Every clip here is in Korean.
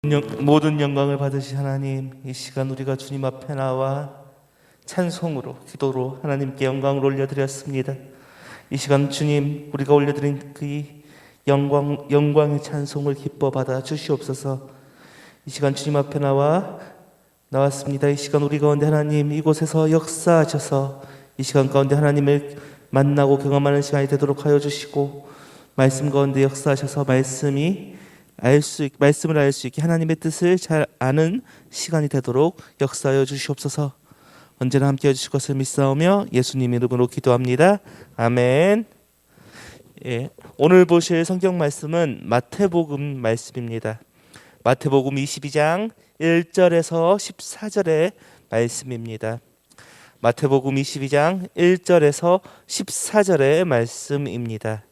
모든 영광을 받으신 하나님, 이 시간 우리가 주님 앞에 나와 찬송으로, 기도로 하나님께 영광을 올려드렸습니다. 이 시간 주님, 우리가 올려드린 그 영광의 찬송을 기뻐 받아 주시옵소서. 이 시간 주님 앞에 나왔습니다. 이 시간 우리 가운데 하나님 이곳에서 역사하셔서 이 시간 가운데 하나님을 만나고 경험하는 시간이 되도록 하여 주시고, 말씀 가운데 역사하셔서 말씀을 알 수 있게 하나님의 뜻을 잘 아는 시간이 되도록 역사하여 주시옵소서. 언제나 함께해 주실 것을 믿사오며 예수님 이름으로 기도합니다. 아멘. 오늘 보실 성경 말씀은 마태복음 말씀입니다. 마태복음 22장 1절에서 14절의 말씀입니다. 마태복음 22장 1절에서 14절의 말씀입니다.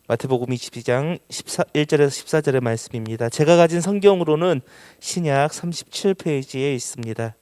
마태복음 22장 1절에서 14절의 말씀입니다. 제가 가진 성경으로는 신약 37페이지에 있습니다.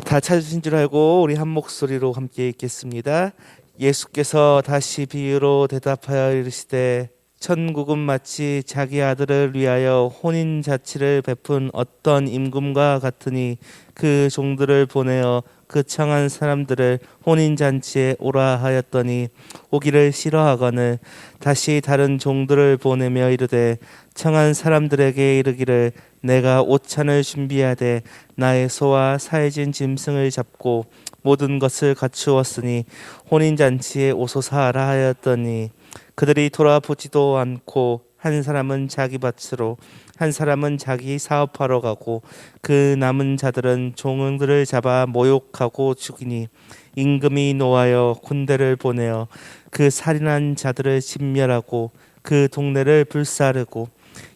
다 찾으신 줄 알고 우리 한 목소리로 함께 읽겠습니다. 예수께서 다시 비유로 대답하여 이르시되, 천국은 마치 자기 아들을 위하여 혼인잔치를 베푼 어떤 임금과 같으니, 그 종들을 보내어 그 청한 사람들을 혼인잔치에 오라 하였더니 오기를 싫어하거늘 다시 다른 종들을 보내며 이르되, 청한 사람들에게 이르기를 내가 옷찬을 준비하되 나의 소와 사해진 짐승을 잡고 모든 것을 갖추었으니 혼인잔치에 오소서 하라 하였더니, 그들이 돌아보지도 않고 한 사람은 자기 밭으로 한 사람은 자기 사업하러 가고 그 남은 자들은 종들을 잡아 모욕하고 죽이니, 임금이 노하여 군대를 보내어 그 살인한 자들을 진멸하고 그 동네를 불사르고,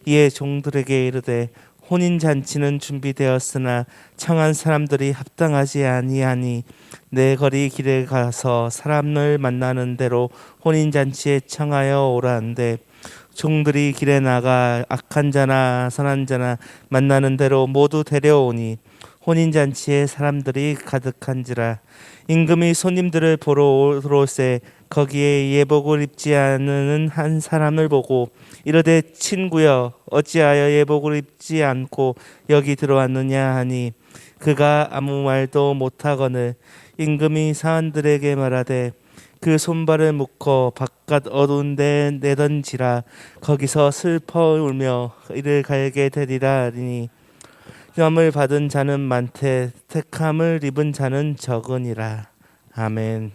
이에 종들에게 이르되 혼인잔치는 준비되었으나 청한 사람들이 합당하지 아니하니 내 거리 길에 가서 사람을 만나는 대로 혼인잔치에 청하여 오라 한대, 종들이 길에 나가 악한 자나 선한 자나 만나는 대로 모두 데려오니 혼인잔치에 사람들이 가득한지라. 임금이 손님들을 보러 들어올세 거기에 예복을 입지 않은 한 사람을 보고 이르되, 친구여, 어찌하여 예복을 입지 않고 여기 들어왔느냐 하니, 그가 아무 말도 못하거늘 임금이 사람들에게 말하되, 그 손발을 묶어 바깥 어두운 데 내던지라. 거기서 슬퍼 울며 이를 갈게 되리라 하니, 흠을 받은 자는 많되 택함을 입은 자는 적으니라. 아멘.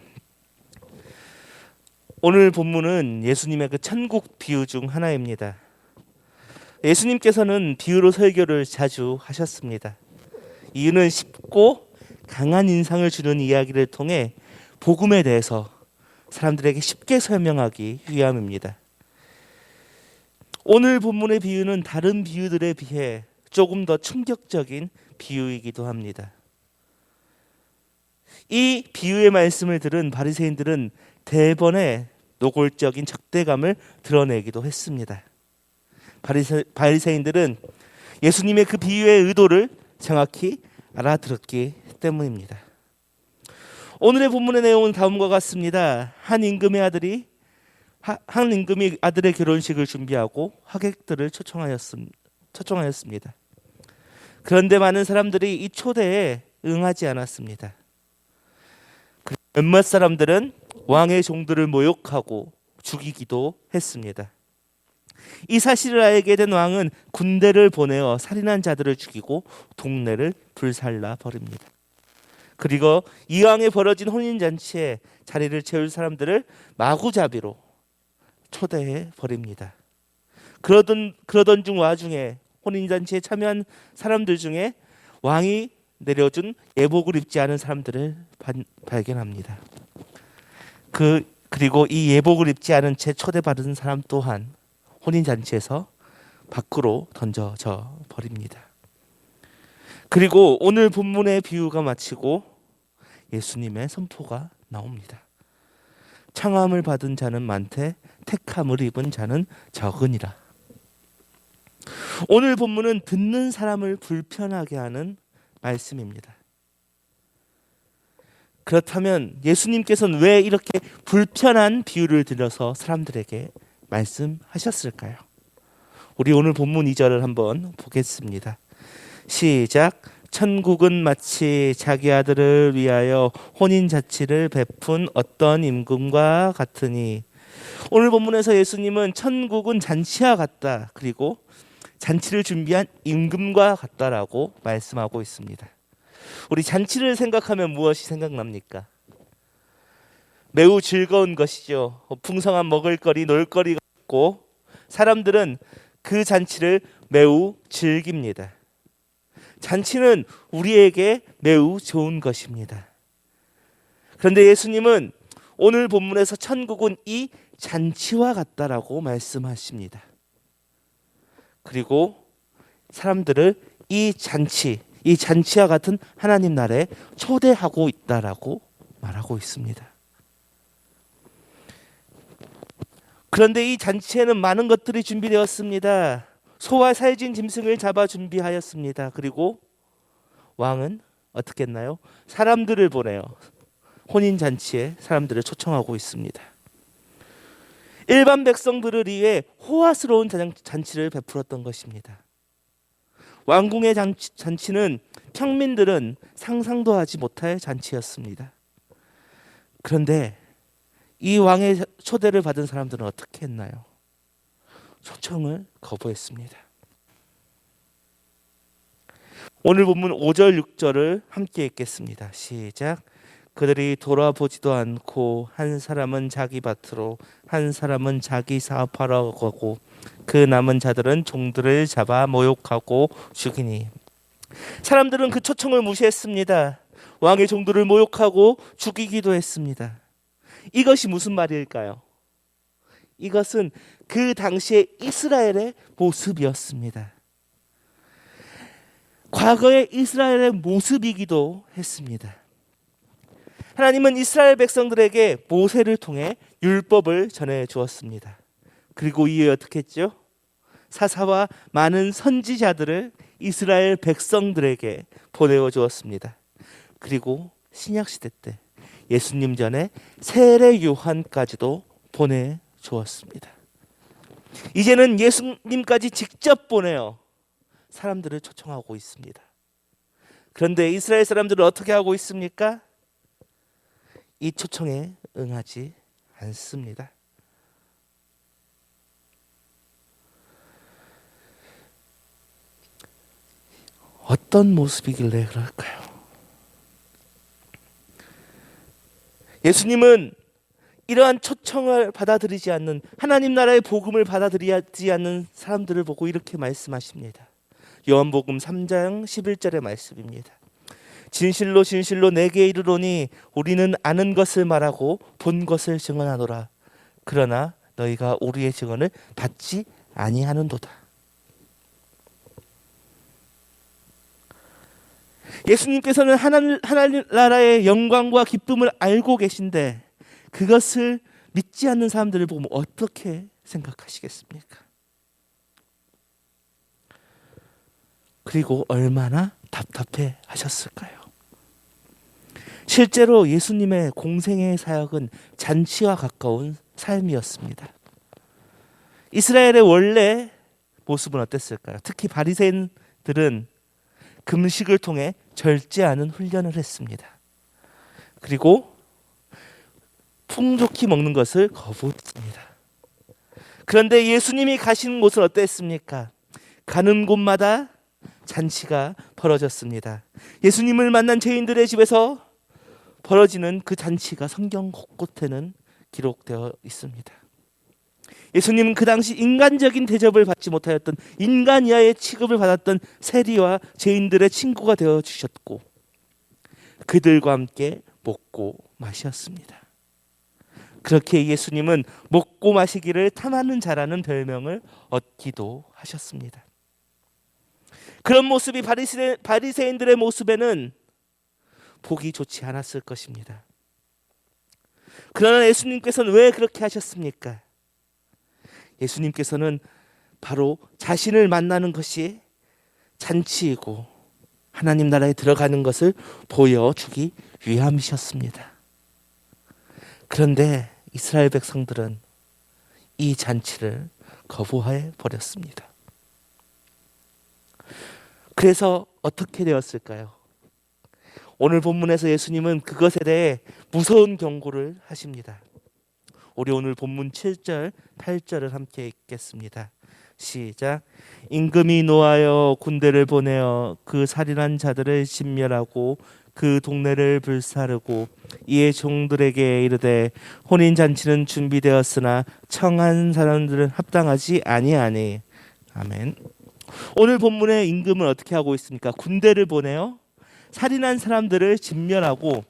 오늘 본문은 예수님의 그 천국 비유 중 하나입니다. 예수님께서는 비유로 설교를 자주 하셨습니다. 이유는 쉽고 강한 인상을 주는 이야기를 통해 복음에 대해서 사람들에게 쉽게 설명하기 위함입니다. 오늘 본문의 비유는 다른 비유들에 비해 조금 더 충격적인 비유이기도 합니다. 이 비유의 말씀을 들은 바리새인들은 대번에 노골적인 적대감을 드러내기도 했습니다. 바리새인들은 예수님의 그 비유의 의도를 정확히 알아들었기 때문입니다. 오늘의 본문의 내용은 다음과 같습니다. 한 임금이 아들의 결혼식을 준비하고 하객들을 초청하였습니다. 그런데 많은 사람들이 이 초대에 응하지 않았습니다. 몇몇 사람들은 왕의 종들을 모욕하고 죽이기도 했습니다. 이 사실을 알게 된 왕은 군대를 보내어 살인한 자들을 죽이고 동네를 불살라 버립니다. 그리고 이왕에 벌어진 혼인잔치에 자리를 채울 사람들을 마구잡이로 초대해 버립니다. 그러던 중 와중에 혼인잔치에 참여한 사람들 중에 왕이 내려준 예복을 입지 않은 사람들을 발견합니다. 그리고 이 예복을 입지 않은 채 초대받은 사람 또한 혼인잔치에서 밖으로 던져져 버립니다. 그리고 오늘 본문의 비유가 마치고 예수님의 선포가 나옵니다. 청함을 받은 자는 많되 택함을 입은 자는 적으니라. 오늘 본문은 듣는 사람을 불편하게 하는 말씀입니다. 그렇다면 예수님께서는 왜 이렇게 불편한 비유를 들어서 사람들에게 말씀하셨을까요? 우리 오늘 본문 2절을 한번 보겠습니다. 시작. 천국은 마치 자기 아들을 위하여 혼인잔치를 베푼 어떤 임금과 같으니. 오늘 본문에서 예수님은 천국은 잔치와 같다, 그리고 잔치를 준비한 임금과 같다라고 말씀하고 있습니다. 우리 잔치를 생각하면 무엇이 생각납니까? 매우 즐거운 것이죠. 풍성한 먹을거리, 놀거리가 있고 사람들은 그 잔치를 매우 즐깁니다. 잔치는 우리에게 매우 좋은 것입니다. 그런데 예수님은 오늘 본문에서 천국은 이 잔치와 같다라고 말씀하십니다. 그리고 사람들을 이 잔치와 같은 하나님 나라에 초대하고 있다라고 말하고 있습니다. 그런데 이 잔치에는 많은 것들이 준비되었습니다. 소와 살진 짐승을 잡아 준비하였습니다. 그리고 왕은 어떻게 했나요? 사람들을 보내요. 혼인잔치에 사람들을 초청하고 있습니다. 일반 백성들을 위해 호화스러운 잔치를 베풀었던 것입니다. 왕궁의 잔치는 평민들은 상상도 하지 못할 잔치였습니다. 그런데 이 왕의 초대를 받은 사람들은 어떻게 했나요? 초청을 거부했습니다. 오늘 본문 5절 6절을 함께 읽겠습니다. 시작. 그들이 돌아보지도 않고 한 사람은 자기 밭으로 한 사람은 자기 사업하러 가고 그 남은 자들은 종들을 잡아 모욕하고 죽이니. 사람들은 그 초청을 무시했습니다. 왕의 종들을 모욕하고 죽이기도 했습니다. 이것이 무슨 말일까요? 이것은 그 당시의 이스라엘의 모습이었습니다. 과거의 이스라엘의 모습이기도 했습니다. 하나님은 이스라엘 백성들에게 모세를 통해 율법을 전해 주었습니다. 그리고 이에 어떻게 했죠? 사사와 많은 선지자들을 이스라엘 백성들에게 보내어 주었습니다. 그리고 신약 시대 때 예수님 전에 세례 요한까지도 보내 주었습니다. 이제는 예수님까지 직접 보내어 사람들을 초청하고 있습니다. 그런데 이스라엘 사람들은 어떻게 하고 있습니까? 이 초청에 응하지 않습니다. 어떤 모습이길래 그럴까요? 예수님은 이러한 초청을 받아들이지 않는, 하나님 나라의 복음을 받아들이지 않는 사람들을 보고 이렇게 말씀하십니다. 요한복음 3장 11절의 말씀입니다. 진실로 진실로 내게 이르노니 우리는 아는 것을 말하고 본 것을 증언하노라. 그러나 너희가 우리의 증언을 받지 아니하는도다. 예수님께서는 하나님 나라의 영광과 기쁨을 알고 계신데 그것을 믿지 않는 사람들을 보면 어떻게 생각하시겠습니까? 그리고 얼마나 답답해 하셨을까요? 실제로 예수님의 공생의 사역은 잔치와 가까운 삶이었습니다. 이스라엘의 원래 모습은 어땠을까요? 특히 바리새인들은 금식을 통해 절제하는 훈련을 했습니다. 그리고 풍족히 먹는 것을 거부했습니다. 그런데 예수님이 가시는 곳은 어땠습니까? 가는 곳마다 잔치가 벌어졌습니다. 예수님을 만난 죄인들의 집에서 벌어지는 그 잔치가 성경 곳곳에는 기록되어 있습니다. 예수님은 그 당시 인간적인 대접을 받지 못하였던, 인간 이하의 취급을 받았던 세리와 죄인들의 친구가 되어 주셨고 그들과 함께 먹고 마셨습니다. 그렇게 예수님은 먹고 마시기를 탐하는 자라는 별명을 얻기도 하셨습니다. 그런 모습이 바리새인들의 모습에는 보기 좋지 않았을 것입니다. 그러나 예수님께서는 왜 그렇게 하셨습니까? 예수님께서는 바로 자신을 만나는 것이 잔치이고 하나님 나라에 들어가는 것을 보여주기 위함이셨습니다. 그런데 이스라엘 백성들은 이 잔치를 거부해 버렸습니다. 그래서 어떻게 되었을까요? 오늘 본문에서 예수님은 그것에 대해 무서운 경고를 하십니다. 우리 오늘 본문 7절, 8절을 함께 읽겠습니다. 시작. 임금이 노하여 군대를 보내어 그 살인한 자들을 진멸하고 그 동네를 불사르고 이에 종들에게 이르되 혼인잔치는 준비되었으나 청한 사람들은 합당하지 아니하니. 아멘. 오늘 본문의 임금은 어떻게 하고 있습니까? 군대를 보내어 살인한 사람들을 진멸하고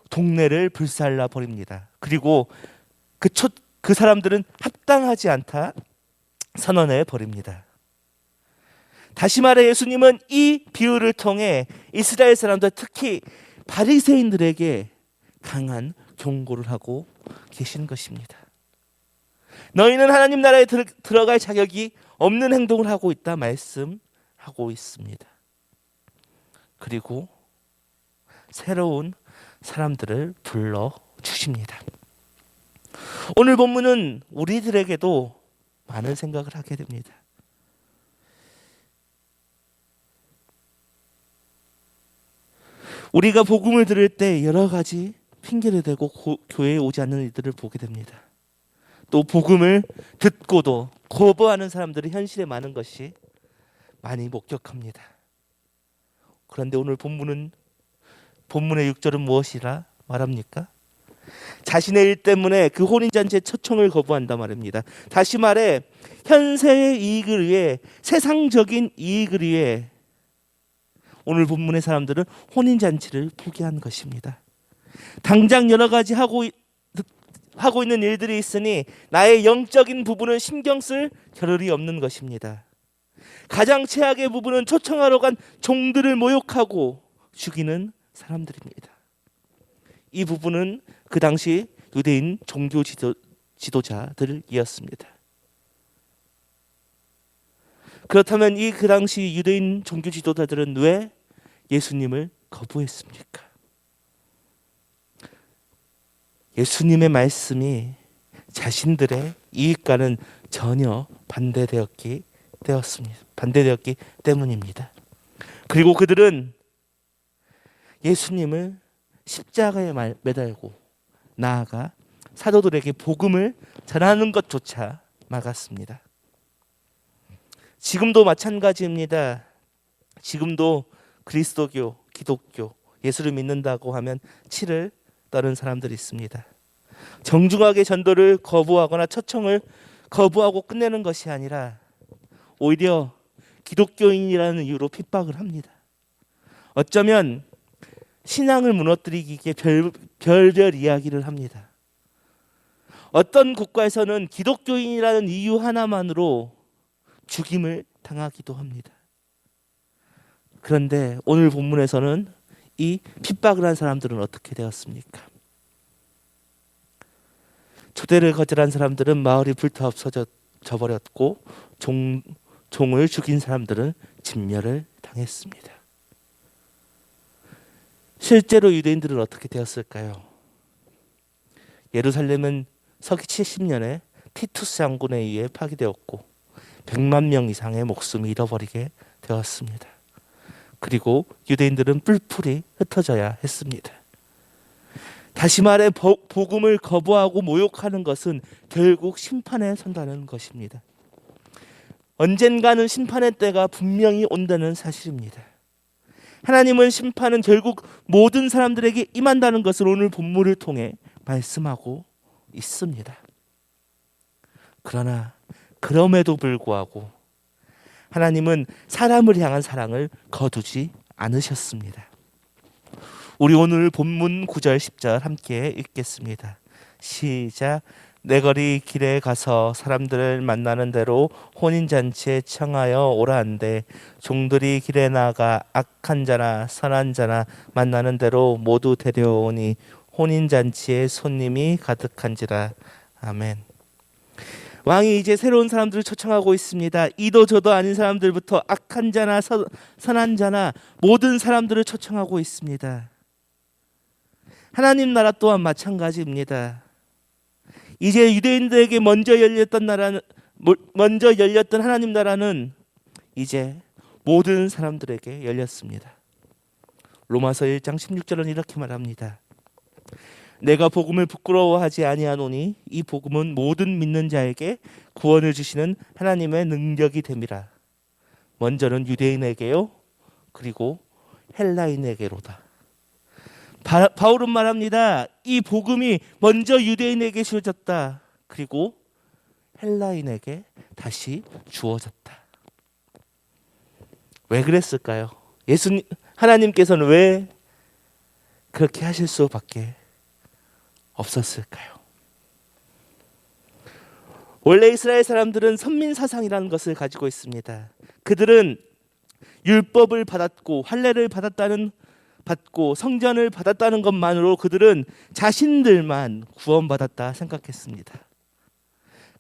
동네를 불살라 버립니다. 그리고 그 사람들은 합당하지 않다 선언해 버립니다. 다시 말해 예수님은 이 비유를 통해 이스라엘 사람들, 특히 바리새인들에게 강한 경고를 하고 계신 것입니다. 너희는 하나님 나라에 들어갈 자격이 없는 행동을 하고 있다 말씀하고 있습니다. 그리고 새로운 사람들을 불러주십니다. 오늘 본문은 우리들에게도 많은 생각을 하게 됩니다. 우리가 복음을 들을 때 여러 가지 핑계를 대고 교회에 오지 않는 이들을 보게 됩니다. 또 복음을 듣고도 거부하는 사람들이 현실에 많은 것이 많이 목격합니다. 그런데 오늘 본문의 6절은 무엇이라 말합니까? 자신의 일 때문에 그 혼인잔치의 초청을 거부한다 말입니다. 다시 말해 현세의 이익을 위해, 세상적인 이익을 위해 오늘 본문의 사람들은 혼인잔치를 포기한 것입니다. 당장 여러 가지 하고 있는 일들이 있으니 나의 영적인 부분은 신경 쓸 겨를이 없는 것입니다. 가장 최악의 부분은 초청하러 간 종들을 모욕하고 죽이는 사람들입니다. 이 부분은 그 당시 유대인 종교 지도자들이었습니다. 그렇다면 그 당시 유대인 종교 지도자들은 왜 예수님을 거부했습니까? 예수님의 말씀이 자신들의 이익과는 전혀 반대되었기 때문입니다. 그리고 그들은 예수님을 십자가에 매달고 나아가 사도들에게 복음을 전하는 것조차 막았습니다. 지금도 마찬가지입니다. 지금도 그리스도교, 기독교, 예수를 믿는다고 하면 치를 떠는 사람들이 있습니다. 정중하게 전도를 거부하거나 초청을 거부하고 끝내는 것이 아니라 오히려 기독교인이라는 이유로 핍박을 합니다. 어쩌면 신앙을 무너뜨리기에 별별 이야기를 합니다. 어떤 국가에서는 기독교인이라는 이유 하나만으로 죽임을 당하기도 합니다. 그런데 오늘 본문에서는 이 핍박을 한 사람들은 어떻게 되었습니까? 초대를 거절한 사람들은 마을이 불타 없어져 버렸고 종을 죽인 사람들은 진멸을 당했습니다. 실제로 유대인들은 어떻게 되었을까요? 예루살렘은 서기 70년에 티투스 장군에 의해 파괴되었고 100만 명 이상의 목숨을 잃어버리게 되었습니다. 그리고 유대인들은 뿔뿔이 흩어져야 했습니다. 다시 말해 복음을 거부하고 모욕하는 것은 결국 심판에 선다는 것입니다. 언젠가는 심판의 때가 분명히 온다는 사실입니다. 하나님은 심판은 결국 모든 사람들에게 임한다는 것을 오늘 본문을 통해 말씀하고 있습니다. 그러나 그럼에도 불구하고 하나님은 사람을 향한 사랑을 거두지 않으셨습니다. 우리 오늘 본문 9절 10절 함께 읽겠습니다. 시작. 내 거리 길에 가서 사람들을 만나는 대로 혼인잔치에 청하여 오라 한데 종들이 길에 나가 악한 자나 선한 자나 만나는 대로 모두 데려오니 혼인잔치에 손님이 가득한지라. 아멘. 왕이 이제 새로운 사람들을 초청하고 있습니다. 이도 저도 아닌 사람들부터 악한 자나 선한 자나 모든 사람들을 초청하고 있습니다. 하나님 나라 또한 마찬가지입니다. 이제 유대인들에게 먼저 열렸던 하나님 나라는 이제 모든 사람들에게 열렸습니다. 로마서 1장 16절은 이렇게 말합니다. 내가 복음을 부끄러워하지 아니하노니 이 복음은 모든 믿는 자에게 구원을 주시는 하나님의 능력이 됨이라. 먼저는 유대인에게요, 그리고 헬라인에게로다. 바울은 말합니다. 이 복음이 먼저 유대인에게 주어졌다. 그리고 헬라인에게 다시 주어졌다. 왜 그랬을까요? 하나님께서는 왜 그렇게 하실 수밖에 없었을까요? 원래 이스라엘 사람들은 선민 사상이라는 것을 가지고 있습니다. 그들은 율법을 받았고 할례를 받고 성전을 받았다는 것만으로 그들은 자신들만 구원받았다 생각했습니다.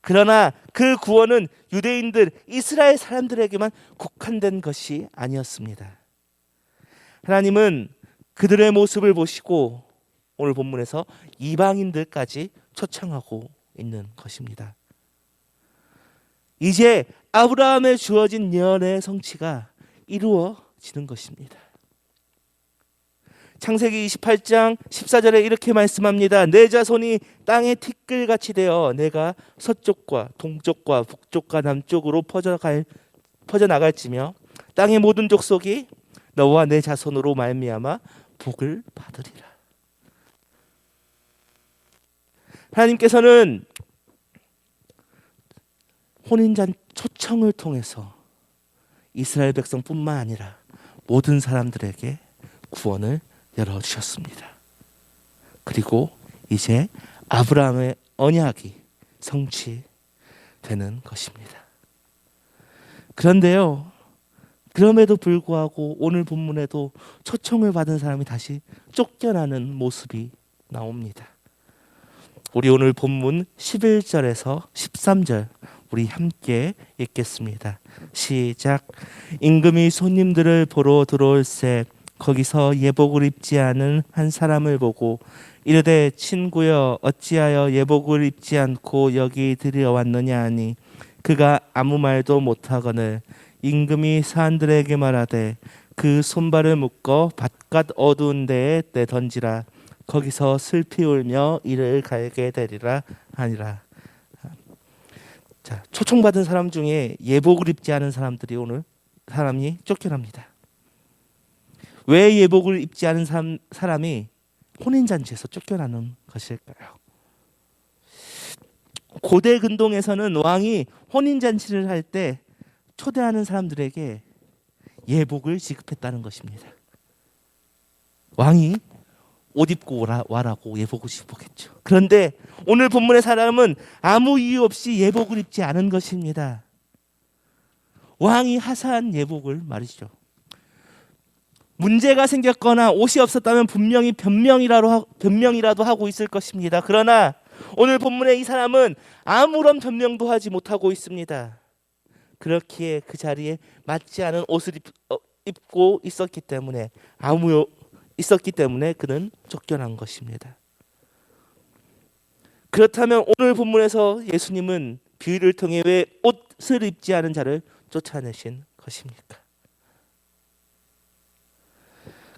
그러나 그 구원은 유대인들, 이스라엘 사람들에게만 국한된 것이 아니었습니다. 하나님은 그들의 모습을 보시고 오늘 본문에서 이방인들까지 초청하고 있는 것입니다. 이제 아브라함에 주어진 예언의 성취가 이루어지는 것입니다. 창세기 28장 14절에 이렇게 말씀합니다. 내 자손이 땅의 티끌같이 되어 내가 서쪽과 동쪽과 북쪽과 남쪽으로 퍼져나갈지며 땅의 모든 족속이 너와 내 자손으로 말미암아 복을 받으리라. 하나님께서는 혼인잔 초청을 통해서 이스라엘 백성뿐만 아니라 모든 사람들에게 구원을 열어주셨습니다. 그리고 이제 아브라함의 언약이 성취되는 것입니다. 그런데요, 그럼에도 불구하고 오늘 본문에도 초청을 받은 사람이 다시 쫓겨나는 모습이 나옵니다. 우리 오늘 본문 11절에서 13절 우리 함께 읽겠습니다. 시작. 임금이 손님들을 보러 들어올새 거기서 예복을 입지 않은 한 사람을 보고 이르되 친구여 어찌하여 예복을 입지 않고 여기 들여왔느냐 하니 그가 아무 말도 못하거늘 임금이 사람들에게 말하되 그 손발을 묶어 바깥 어두운 데에 내던지라. 거기서 슬피 울며 이를 갈게 되리라 하니라. 자, 초청받은 사람 중에 예복을 입지 않은 사람이 쫓겨납니다. 왜 예복을 입지 않은 사람이 혼인잔치에서 쫓겨나는 것일까요? 고대 근동에서는 왕이 혼인잔치를 할 때 초대하는 사람들에게 예복을 지급했다는 것입니다. 왕이 옷 입고 와라고 예복을 지급했죠. 그런데 오늘 본문의 사람은 아무 이유 없이 예복을 입지 않은 것입니다. 왕이 하사한 예복을 말이죠. 문제가 생겼거나 옷이 없었다면 분명히 변명이라도 하고 있을 것입니다. 그러나 오늘 본문의 이 사람은 아무런 변명도 하지 못하고 있습니다. 그렇기에 그 자리에 맞지 않은 옷을 입고 있었기 때문에 그는 쫓겨난 것입니다. 그렇다면 오늘 본문에서 예수님은 비유를 통해 왜 옷을 입지 않은 자를 쫓아내신 것입니까?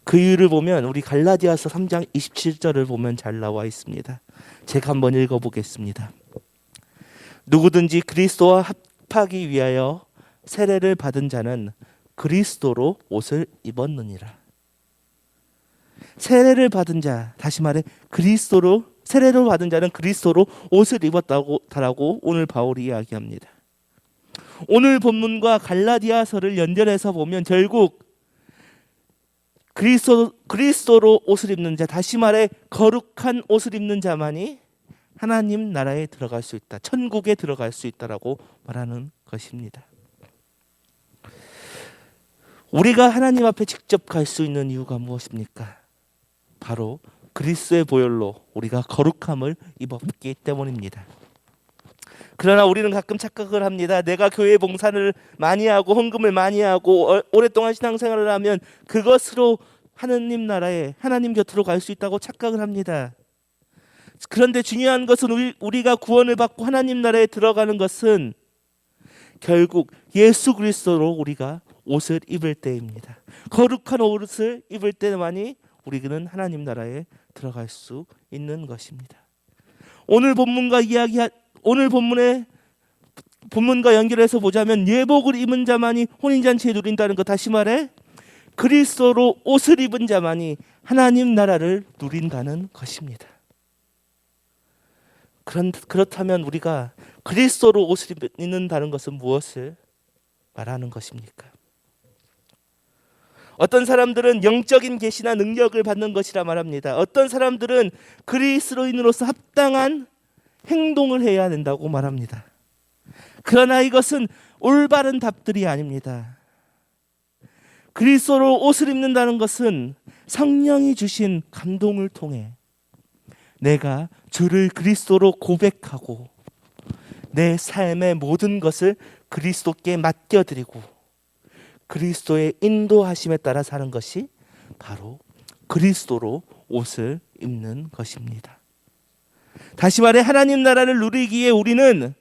그 이유를 보면 우리 갈라디아서 3장 27절을 보면 잘 나와 있습니다. 제가 한번 읽어보겠습니다. 누구든지 그리스도와 합하기 위하여 세례를 받은 자는 그리스도로 옷을 입었느니라. 세례를 받은 자, 다시 말해 세례를 받은 자는 그리스도로 옷을 입었다고 오늘 바울이 이야기합니다. 오늘 본문과 갈라디아서를 연결해서 보면 결국 그리스도로 옷을 입는 자, 다시 말해 거룩한 옷을 입는 자만이 하나님 나라에 들어갈 수 있다, 천국에 들어갈 수 있다라고 말하는 것입니다. 우리가 하나님 앞에 직접 갈 수 있는 이유가 무엇입니까? 바로 그리스도의 보혈로 우리가 거룩함을 입었기 때문입니다. 그러나 우리는 가끔 착각을 합니다. 내가 교회 봉사를 많이 하고 헌금을 많이 하고 오랫동안 신앙생활을 하면 그것으로 하나님 나라에, 하나님 곁으로 갈 수 있다고 착각을 합니다. 그런데 중요한 것은 우리가 구원을 받고 하나님 나라에 들어가는 것은 결국 예수 그리스도로 우리가 옷을 입을 때입니다. 거룩한 옷을 입을 때만이 우리는 하나님 나라에 들어갈 수 있는 것입니다. 오늘 본문과 연결해서 보자면 예복을 입은 자만이 혼인잔치에 누린다는 것, 다시 말해 그리스도로 옷을 입은 자만이 하나님 나라를 누린다는 것입니다. 그렇다면 우리가 그리스도로 옷을 입는다는 것은 무엇을 말하는 것입니까? 어떤 사람들은 영적인 계시나 능력을 받는 것이라 말합니다. 어떤 사람들은 그리스도인으로서 합당한 행동을 해야 된다고 말합니다. 그러나 이것은 올바른 답들이 아닙니다. 그리스도로 옷을 입는다는 것은 성령이 주신 감동을 통해 내가 주를 그리스도로 고백하고 내 삶의 모든 것을 그리스도께 맡겨드리고 그리스도의 인도하심에 따라 사는 것이 바로 그리스도로 옷을 입는 것입니다. 다시 말해 하나님 나라를 누리기에 우리는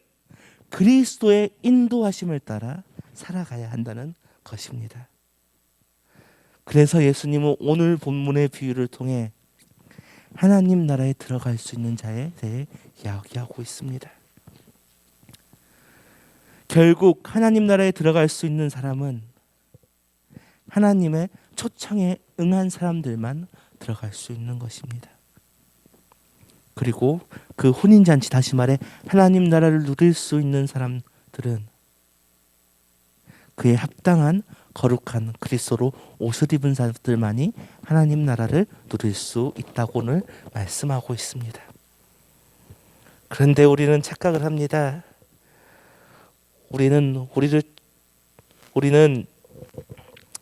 그리스도의 인도하심을 따라 살아가야 한다는 것입니다. 그래서 예수님은 오늘 본문의 비유를 통해 하나님 나라에 들어갈 수 있는 자에 대해 이야기하고 있습니다. 결국 하나님 나라에 들어갈 수 있는 사람은 하나님의 초청에 응한 사람들만 들어갈 수 있는 것입니다. 그리고 그 혼인잔치, 다시 말해 하나님 나라를 누릴 수 있는 사람들은 그에 합당한 거룩한 그리스도로 옷을 입은 사람들만이 하나님 나라를 누릴 수 있다고 오늘 말씀하고 있습니다. 그런데 우리는 착각을 합니다. 우리는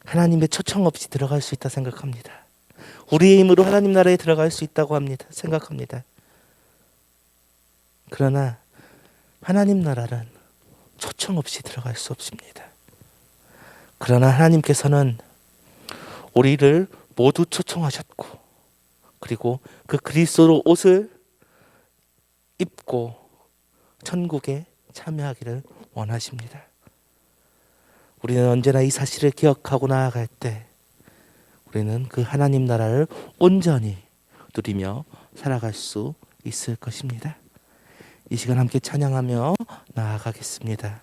하나님의 초청 없이 들어갈 수 있다 생각합니다. 우리의 힘으로 하나님 나라에 들어갈 수 있다고 생각합니다. 그러나 하나님 나라는 초청 없이 들어갈 수 없습니다. 그러나 하나님께서는 우리를 모두 초청하셨고 그리고 그 그리스도로 옷을 입고 천국에 참여하기를 원하십니다. 우리는 언제나 이 사실을 기억하고 나아갈 때 우리는 그 하나님 나라를 온전히 누리며 살아갈 수 있을 것입니다. 이 시간 함께 찬양하며 나아가겠습니다.